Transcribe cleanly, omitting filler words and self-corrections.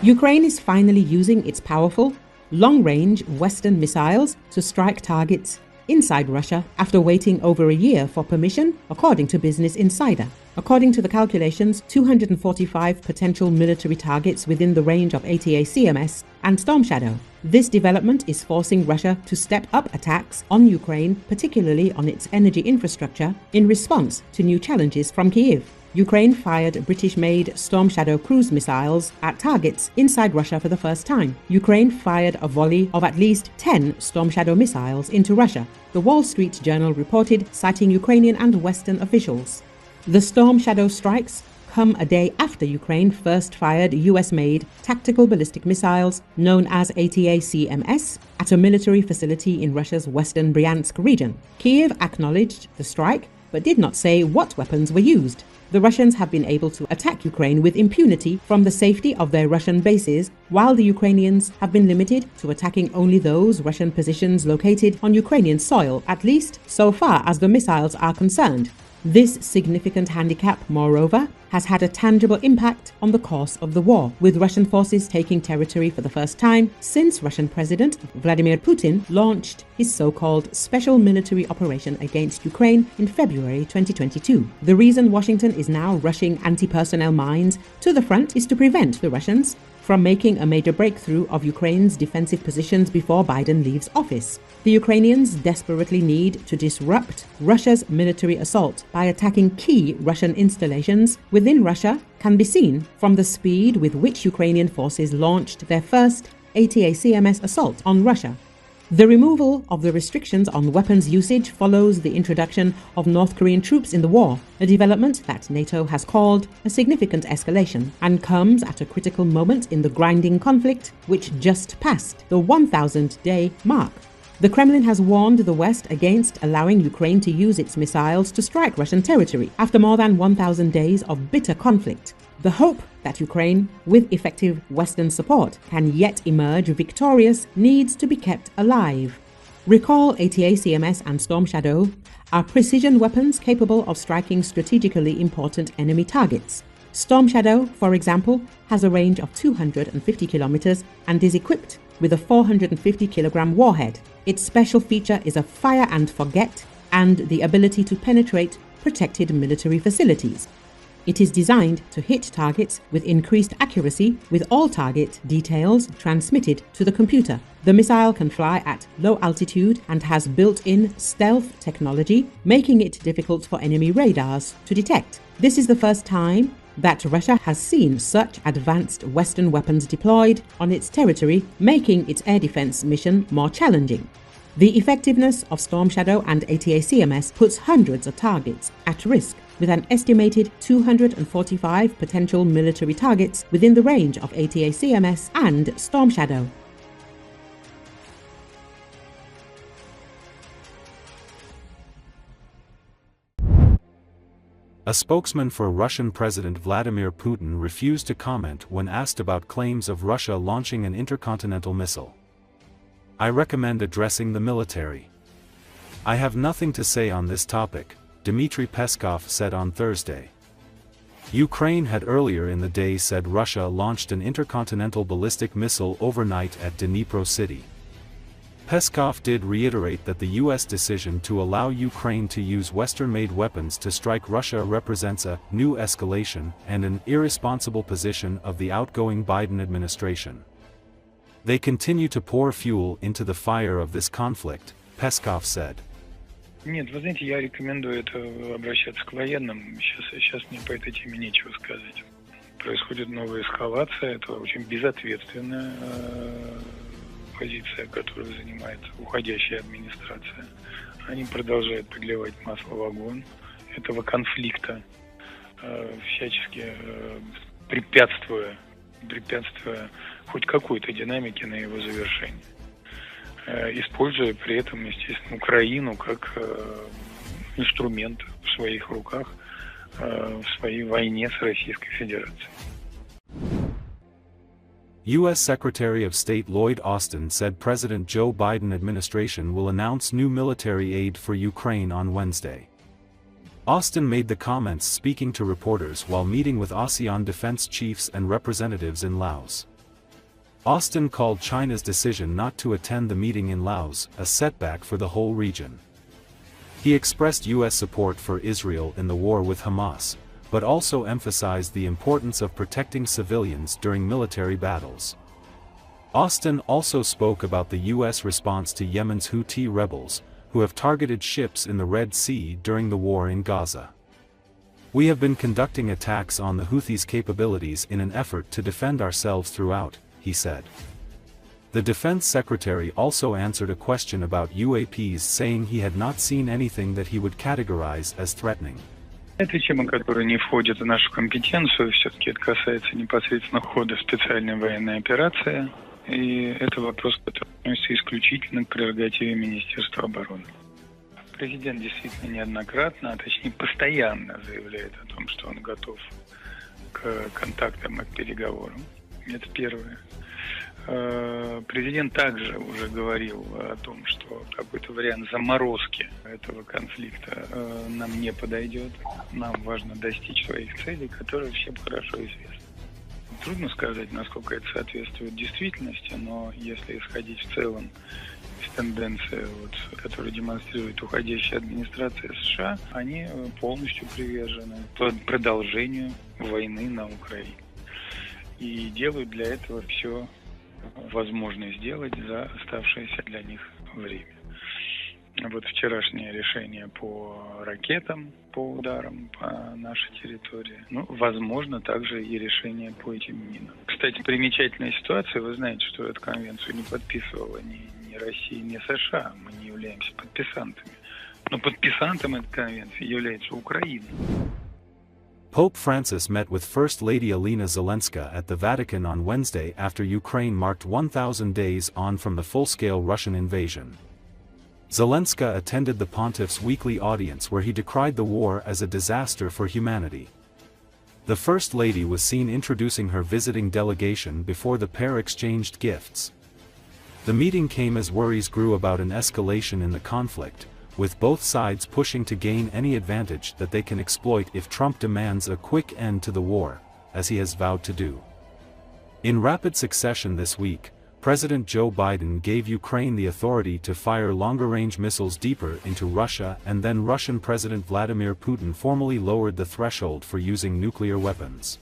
Ukraine is finally using its powerful, long-range Western missiles to strike targets inside Russia after waiting over a year for permission, according to Business Insider. According to the calculations, 245 potential military targets within the range of ATACMS and Storm Shadow. This development is forcing Russia to step up attacks on Ukraine, particularly on its energy infrastructure, in response to new challenges from Kyiv. Ukraine fired British-made Storm Shadow cruise missiles at targets inside Russia for the first time. Ukraine fired a volley of at least 10 Storm Shadow missiles into Russia, the Wall Street Journal reported, citing Ukrainian and Western officials. The Storm Shadow strikes come a day after Ukraine first fired US-made tactical ballistic missiles known as ATACMS at a military facility in Russia's western Bryansk region. Kiev acknowledged the strike but did not say what weapons were used. The Russians have been able to attack Ukraine with impunity from the safety of their Russian bases, while the Ukrainians have been limited to attacking only those Russian positions located on Ukrainian soil, at least so far as the missiles are concerned. This significant handicap, moreover, has had a tangible impact on the course of the war, with Russian forces taking territory for the first time since Russian President Vladimir Putin launched his so-called special military operation against Ukraine in February 2022. The reason Washington is now rushing anti-personnel mines to the front is to prevent the Russians from making a major breakthrough of Ukraine's defensive positions before Biden leaves office. The Ukrainians desperately need to disrupt Russia's military assault by attacking key Russian installations within Russia can be seen from the speed with which Ukrainian forces launched their first ATACMS assault on Russia. The removal of the restrictions on weapons usage follows the introduction of North Korean troops in the war, a development that NATO has called a significant escalation, and comes at a critical moment in the grinding conflict which just passed the 1,000-day mark. The Kremlin has warned the West against allowing Ukraine to use its missiles to strike Russian territory after more than 1,000 days of bitter conflict. The hope that Ukraine, with effective Western support, can yet emerge victorious needs to be kept alive. Recall ATACMS and Storm Shadow are precision weapons capable of striking strategically important enemy targets. Storm Shadow, for example, has a range of 250 kilometers and is equipped with a 450-kilogram warhead. Its special feature is a fire and forget and the ability to penetrate protected military facilities. It is designed to hit targets with increased accuracy, with all target details transmitted to the computer. The missile can fly at low altitude and has built-in stealth technology, making it difficult for enemy radars to detect. This is the first time that Russia has seen such advanced Western weapons deployed on its territory, making its air defense mission more challenging. The effectiveness of Storm Shadow and ATACMS puts hundreds of targets at risk, with an estimated 245 potential military targets within the range of ATACMS and Storm Shadow. A spokesman for Russian President Vladimir Putin refused to comment when asked about claims of Russia launching an intercontinental missile. "I recommend addressing the military. I have nothing to say on this topic," Dmitry Peskov said on Thursday. Ukraine had earlier in the day said Russia launched an intercontinental ballistic missile overnight at Dnipro city. Peskov did reiterate that the U.S. decision to allow Ukraine to use Western-made weapons to strike Russia represents a new escalation and an irresponsible position of the outgoing Biden administration. "They continue to pour fuel into the fire of this conflict," Peskov said. Нет, вы знаете, я рекомендую обращаться к военным. Сейчас мне по этой теме нечего сказать. Происходит новая эскалация, это очень безответственная позиция, которую занимает уходящая администрация. Они продолжают подливать масло в огонь этого конфликта, всячески препятствуя хоть какой-то динамике на его завершение. Используя при этом, естественно, Украину как инструмент в своих руках в своей войне с Российской Федерацией. U.S. Secretary of State Lloyd Austin said President Joe Biden administration will announce new military aid for Ukraine on Wednesday. Austin made the comments speaking to reporters while meeting with ASEAN defense chiefs and representatives in Laos. Austin called China's decision not to attend the meeting in Laos a setback for the whole region. He expressed U.S. support for Israel in the war with Hamas, but also emphasized the importance of protecting civilians during military battles. Austin also spoke about the U.S. response to Yemen's Houthi rebels, who have targeted ships in the Red Sea during the war in Gaza. "We have been conducting attacks on the Houthis' capabilities in an effort to defend ourselves throughout," he said. The defense secretary also answered a question about UAPs, saying he had not seen anything that he would categorize as threatening. Это тема, которая не входит в нашу компетенцию, все-таки это касается непосредственно хода специальной военной операции, и это вопрос, который относится исключительно к прерогативе Министерства обороны. Президент действительно неоднократно, а точнее постоянно заявляет о том, что он готов к контактам и к переговорам. Это первое. Президент также уже говорил о том, что какой-то вариант заморозки этого конфликта нам не подойдет. Нам важно достичь своих целей, которые всем хорошо известны. Трудно сказать, насколько это соответствует действительности, но если исходить в целом из тенденции, которую демонстрирует уходящая администрация США, они полностью привержены продолжению войны на Украине. И делают для этого все возможно сделать за оставшееся для них время. Вот вчерашнее решение по ракетам, по ударам по нашей территории. Возможно, также и решение по этим минам. Кстати, примечательная ситуация. Вы знаете, что эту конвенцию не подписывала ни Россия, ни США. Мы не являемся подписантами. Но подписантом этой конвенции является Украина. Pope Francis met with First Lady Alina Zelenska at the Vatican on Wednesday after Ukraine marked 1,000 days on from the full-scale Russian invasion. Zelenska attended the pontiff's weekly audience where he decried the war as a disaster for humanity. The First Lady was seen introducing her visiting delegation before the pair exchanged gifts. The meeting came as worries grew about an escalation in the conflict, with both sides pushing to gain any advantage that they can exploit if Trump demands a quick end to the war, as he has vowed to do. In rapid succession this week, President Joe Biden gave Ukraine the authority to fire longer-range missiles deeper into Russia, and then Russian President Vladimir Putin formally lowered the threshold for using nuclear weapons.